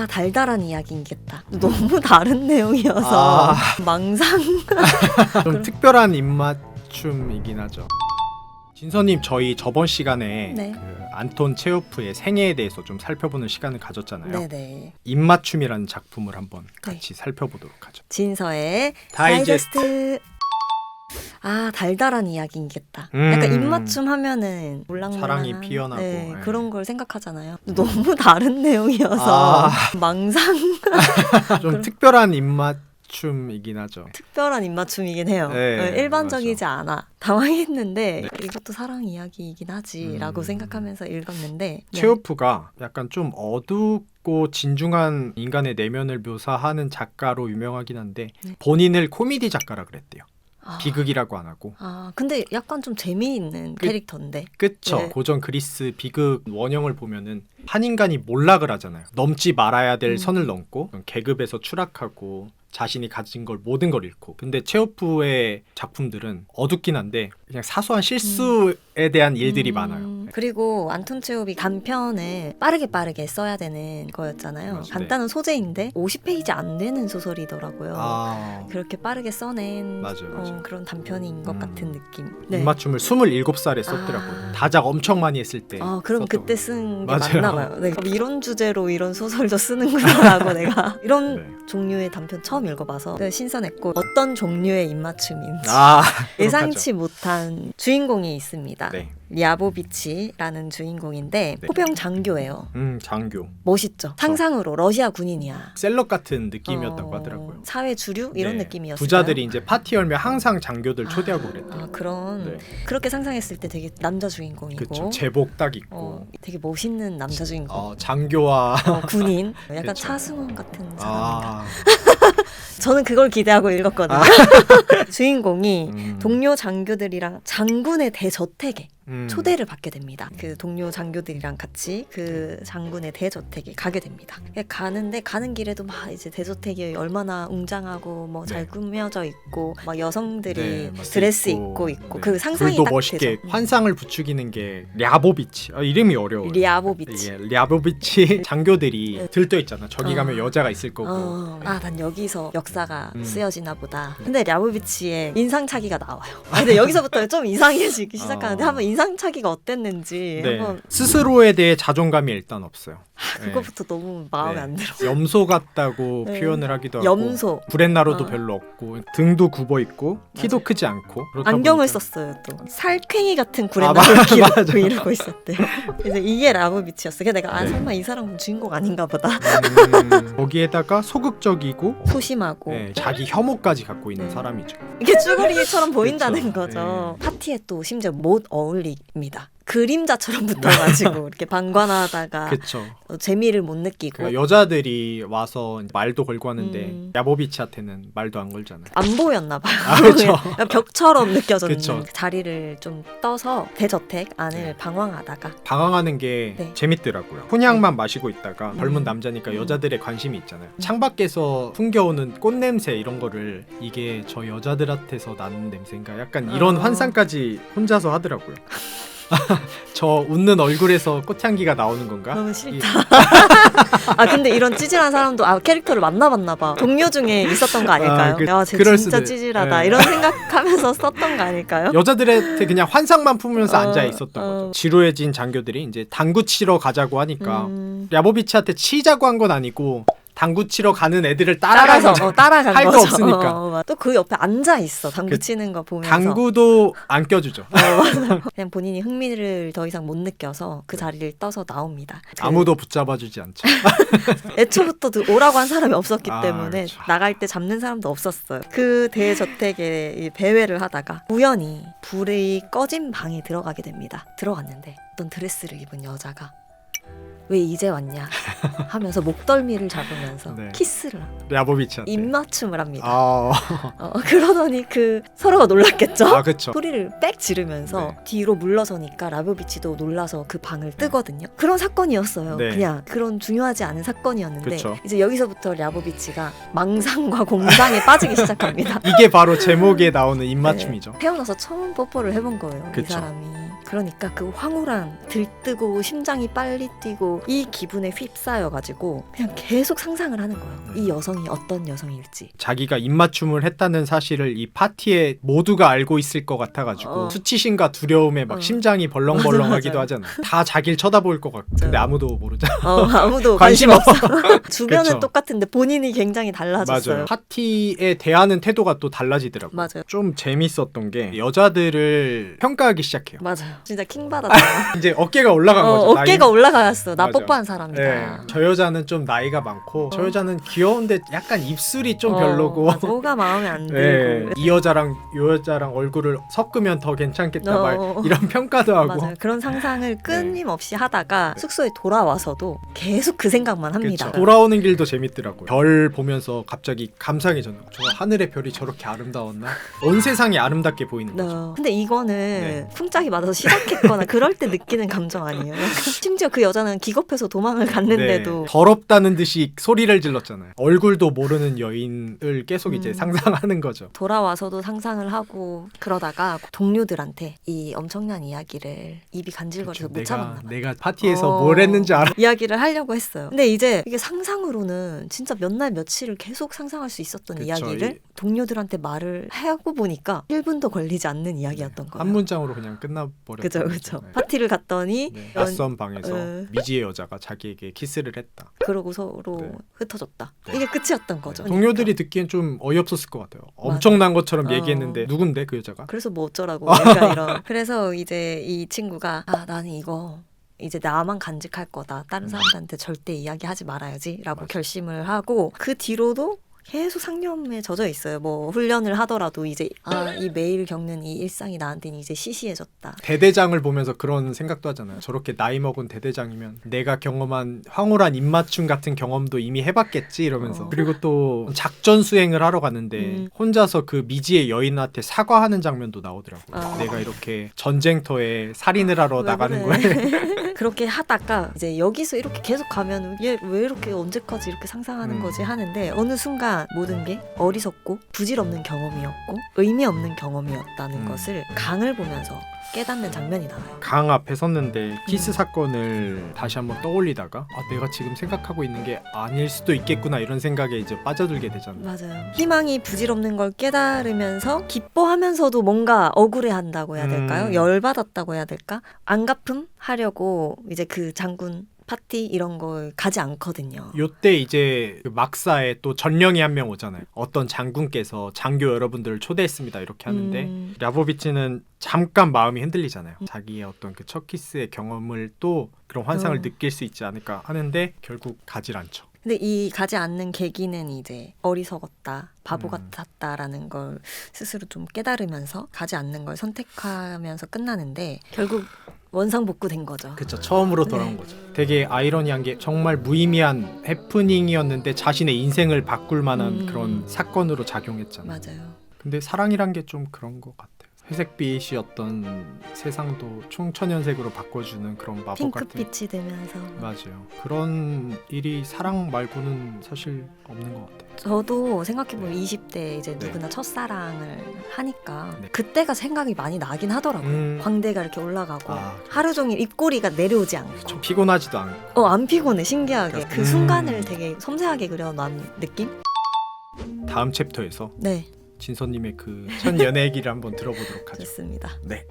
달달한 이야기이겠다. 너무 다른 내용이어서 망상. 좀 특별한 입맞춤이긴 하죠. 진서님, 저희 저번 시간에 네. 그 안톤 체호프의 생애에 대해서 좀 살펴보는 시간을 가졌잖아요. 네네. 입맞춤이라는 작품을 한번 같이 살펴보도록 하죠. 진서의 다이제스트. 다이제스트. 달달한 이야기이겠다. 약간 입맞춤 하면은 몰랑몰랑 사랑이 피어나고 네, 그런 걸 생각하잖아요. 너무 다른 내용이어서 망상. 좀 특별한 입맞춤이긴 하죠. 특별한 입맞춤이긴 해요. 네, 일반적이지 맞아. 않아. 당황했는데 이것도 사랑 이야기이긴 하지 라고 생각하면서 읽었는데 체호프가 약간 좀 어둡고 진중한 인간의 내면을 묘사하는 작가로 유명하긴 한데 본인을 코미디 작가라 그랬대요. 비극이라고 안 하고. 근데 약간 좀 재미있는 캐릭터인데. 그쵸. 네. 고전 그리스 비극 원형을 보면은 한 인간이 몰락을 하잖아요. 넘지 말아야 될 선을 넘고 계급에서 추락하고 자신이 가진 걸 모든 걸 잃고. 근데 체호프의 작품들은 어둡긴 한데 그냥 사소한 실수에 대한 일들이 많아요. 그리고 안톤 체홉이 단편을 빠르게 써야 되는 거였잖아요. 맞아요. 간단한 소재인데 50페이지 안 되는 소설이더라고요. 그렇게 빠르게 써낸 맞아요. 그런 단편인 것 같은 느낌. 입맞춤을 27살에 썼더라고요. 다작 엄청 많이 했을 때. 그럼 그때 쓴 게 맞아요. 맞나 봐요. 네. 이런 주제로 이런 소설도 쓰는구나라고 내가 이런 종류의 단편 처음 읽어봐서 신선했고 어떤 종류의 입맞춤인지 예상치 못한 주인공이 있습니다. 네. 랴보비치라는 주인공인데 포병 장교예요. 장교. 멋있죠. 상상으로 러시아 군인이야. 셀럽 같은 느낌이었다고 하더라고요. 사회 주류 이런 느낌이었어요. 부자들이 이제 파티 열면 항상 장교들 초대하고 그랬대요. 그렇게 상상했을 때 되게 남자 주인공이고. 그쵸. 제복 딱 입고. 되게 멋있는 남자 주인공. 장교와 군인. 약간 그쵸. 차승원 같은 사람인가. 저는 그걸 기대하고 읽었거든요. 주인공이 동료 장교들이랑 장군의 대저택에 초대를 받게 됩니다. 그 동료 장교들이랑 같이 그 장군의 대저택에 가게 됩니다. 가는데 가는 길에도 막 이제 대저택이 얼마나 웅장하고 뭐 잘 꾸며져 있고 막 여성들이 드레스 입고 그 상상이 불도 딱 멋있게 되죠. 환상을 부추기는 게 랴보비치. 이름이 어려워요. 랴보비치. 랴보비치 장교들이 들떠 있잖아. 저기 가면 여자가 있을 거고. 난 여기서 역사가 쓰여지나 보다. 근데 랴보비치의 인상착의가 나와요. 근데 여기서부터 좀 이상해지기 시작하는데 한번 인상착의가 어땠는지 한번. 스스로에 대해 자존감이 일단 없어요. 그거부터 너무 마음에 안 들어. 염소 같다고 표현을 하기도 하고. 염소. 구렛나루도 별로 없고 등도 굽어 있고 키도 크지 않고. 안경을 썼어요 또. 살쾡이 같은 구렛나루를 기르고 이러고 있었대요. 그래서 이게 랴보비치였어. 그래서 내가 설마 이 사람은 주인공 아닌가 보다. 거기에다가 소극적이고 소심하고 자기 혐오까지 갖고 있는 사람이죠. 이게 쭈구리처럼 보인다는 그쵸. 거죠. 파티에 또 심지어 못 어울립니다. 그림자처럼 붙어가지고 이렇게 방관하다가 재미를 못 느끼고. 그러니까 여자들이 와서 말도 걸고 하는데 랴보비치한테는 말도 안 걸잖아요. 안 보였나 봐요. 그렇죠. 벽처럼 느껴졌는 그쵸. 자리를 좀 떠서 대저택 안을 방황하다가. 방황하는 게 재밌더라고요. 혼약만 마시고 있다가 젊은 남자니까 여자들의 관심이 있잖아요. 창밖에서 풍겨오는 꽃냄새 이런 거를 이게 저 여자들한테서 나는 냄새인가 약간 이런 환상까지 혼자서 하더라고요. 저 웃는 얼굴에서 꽃향기가 나오는 건가? 너무 싫다. 근데 이런 찌질한 사람도 캐릭터를 만나봤나 봐. 동료 중에 있었던 거 아닐까요? 쟤 진짜 찌질하다 이런 생각하면서 썼던 거 아닐까요? 여자들한테 그냥 환상만 품으면서 앉아 있었던 거죠. 지루해진 장교들이 이제 당구 치러 가자고 하니까 랴보비치한테 치자고 한 건 아니고 당구 치러 가는 애들을 따라가서 따라간 할 거 거죠. 없으니까. 또 그 옆에 앉아 있어. 당구 치는 거 보면서. 당구도 안 껴주죠. 그냥 본인이 흥미를 더 이상 못 느껴서 그 자리를 떠서 나옵니다. 아무도 붙잡아주지 않죠. 애초부터 오라고 한 사람이 없었기 때문에 그렇죠. 나갈 때 잡는 사람도 없었어요. 그 대저택에 배회를 하다가 우연히 불이 꺼진 방에 들어가게 됩니다. 들어갔는데 어떤 드레스를 입은 여자가 왜 이제 왔냐 하면서 목덜미를 잡으면서 키스를 합니다. 랴보비치한테 입맞춤을 합니다. 그러더니 서로가 놀랐겠죠? 그쵸. 소리를 빽 지르면서 뒤로 물러서니까 랴보비치도 놀라서 그 방을 뜨거든요. 그런 사건이었어요. 그냥 그런 중요하지 않은 사건이었는데 그쵸. 이제 여기서부터 랴보비치가 망상과 공상에 빠지기 시작합니다. 이게 바로 제목에 나오는 입맞춤이죠. 태어나서 처음 뽀뽀를 해본 거예요. 그쵸. 이 사람이. 그러니까 그 황홀한 들뜨고 심장이 빨리 뛰고 이 기분에 휩싸여가지고 그냥 계속 상상을 하는 거예요. 이 여성이 어떤 여성일지. 자기가 입맞춤을 했다는 사실을 이 파티에 모두가 알고 있을 것 같아가지고 수치심과 두려움에 막 심장이 벌렁벌렁하기도 하잖아. 다 자기를 쳐다볼 것 같고 근데 아무도 모르잖아. 아무도 관심 없어. 주변은 그쵸. 똑같은데 본인이 굉장히 달라졌어요. 맞아요. 파티에 대하는 태도가 또 달라지더라고요. 맞아요. 좀 재밌었던 게 여자들을 평가하기 시작해요. 맞아요. 진짜 킹 받았다. 이제 어깨가 올라간 거죠. 어깨가 올라갔어. 나 맞아. 뽀뽀한 사람이다. 네. 저 여자는 좀 나이가 많고 저 여자는 귀여운데 약간 입술이 좀 별로고 맞아. 뭐가 마음에 안 네. 들고. 이 여자랑 요 여자랑 얼굴을 섞으면 더 괜찮겠다 말 이런 평가도 하고 맞아요. 그런 상상을 끊임없이 하다가 숙소에 돌아와서도 계속 그 생각만 합니다. 그쵸. 돌아오는 길도 재밌더라고요. 별 보면서 갑자기 감상해졌나. 저 하늘의 별이 저렇게 아름다웠나? 온 세상이 아름답게 보이는 거죠. 근데 이거는 풍짝이 맞아서 시작했거나 그럴 때 느끼는 감정 아니에요? 심지어 그 여자는 기겁해서 도망을 갔는데도 네. 더럽다는 듯이 소리를 질렀잖아요. 얼굴도 모르는 여인을 계속 이제 상상하는 거죠. 돌아와서도 상상을 하고 그러다가 동료들한테 이 엄청난 이야기를 입이 간질거려서 못 참았나 봐요. 내가 파티에서 뭘 했는지 알아. 이야기를 하려고 했어요. 근데 이제 이게 상상으로는 진짜 몇 날 며칠을 계속 상상할 수 있었던 그쵸. 이야기를 동료들한테 말을 하고 보니까 1분도 걸리지 않는 이야기였던 거예요. 한 문장으로 그냥 끝나버렸죠. 그죠. 파티를 갔더니 낯선 방에서 미지의 여자가 자기에게 키스를 했다. 그러고 서로 흩어졌다. 이게 끝이었던 거죠. 동료들이 듣기엔 좀 어이없었을 것 같아요. 엄청난 것처럼 얘기했는데 누군데 그 여자가? 그래서 뭐 어쩌라고 약간 이런. 그래서 이제 이 친구가 나는 이거 이제 나만 간직할 거다. 다른 사람들한테 절대 이야기하지 말아야지 라고 결심을 하고 그 뒤로도 계속 상념에 젖어 있어요. 뭐 훈련을 하더라도 이제 이 매일 겪는 이 일상이 나한테는 이제 시시해졌다. 대대장을 보면서 그런 생각도 하잖아요. 저렇게 나이 먹은 대대장이면 내가 경험한 황홀한 입맞춤 같은 경험도 이미 해봤겠지 이러면서. 그리고 또 작전 수행을 하러 갔는데 혼자서 그 미지의 여인한테 사과하는 장면도 나오더라고요. 내가 이렇게 전쟁터에 살인을 하러 나가는 거에 그렇게 하다가 이제 여기서 이렇게 계속 가면 얘 왜 이렇게 언제까지 이렇게 상상하는 거지 하는데 어느 순간 모든 게 어리석고 부질없는 경험이었고 의미 없는 경험이었다는 것을 강을 보면서 깨닫는 장면이 나와요. 강 앞에 섰는데 키스 사건을 다시 한번 떠올리다가 내가 지금 생각하고 있는 게 아닐 수도 있겠구나 이런 생각에 이제 빠져들게 되잖아요. 맞아요. 희망이 부질없는 걸 깨달으면서 기뻐하면서도 뭔가 억울해한다고 해야 될까요? 열받았다고 해야 될까? 안갚음 하려고 이제 그 장군 파티 이런 걸 가지 않거든요. 요때 이제 그 막사에 또 전령이 한 명 오잖아요. 어떤 장군께서 장교 여러분들을 초대했습니다 이렇게 하는데 야보비치는 잠깐 마음이 흔들리잖아요. 자기의 어떤 그 첫 키스의 경험을 또 그런 환상을 느낄 수 있지 않을까 하는데 결국 가질 않죠. 근데 이 가지 않는 계기는 이제 어리석었다, 바보 같았다라는 걸 스스로 좀 깨달으면서 가지 않는 걸 선택하면서 끝나는데 결국 원상복구된 거죠. 그쵸. 처음으로 돌아온 거죠. 되게 아이러니한 게 정말 무의미한 해프닝이었는데 자신의 인생을 바꿀 만한 그런 사건으로 작용했잖아요. 맞아요. 근데 사랑이란 게 좀 그런 것 같아요. 회색빛이었던 세상도 총천연색으로 바꿔주는 그런 마법 같은. 핑크빛이 되면서. 맞아요. 그런 일이 사랑 말고는 사실 없는 것 같아요. 저도 생각해보면 20대 이제 누구나 첫사랑을 하니까 그때가 생각이 많이 나긴 하더라고요. 광대가 이렇게 올라가고 하루 종일 입꼬리가 내려오지 않고 좀 피곤하지도 않고 안 피곤해. 신기하게 그 순간을 되게 섬세하게 그려놓은 느낌? 다음 챕터에서 네, 진서님의 그 첫 연애 얘기를 한번 들어보도록 하죠. 좋습니다. 네.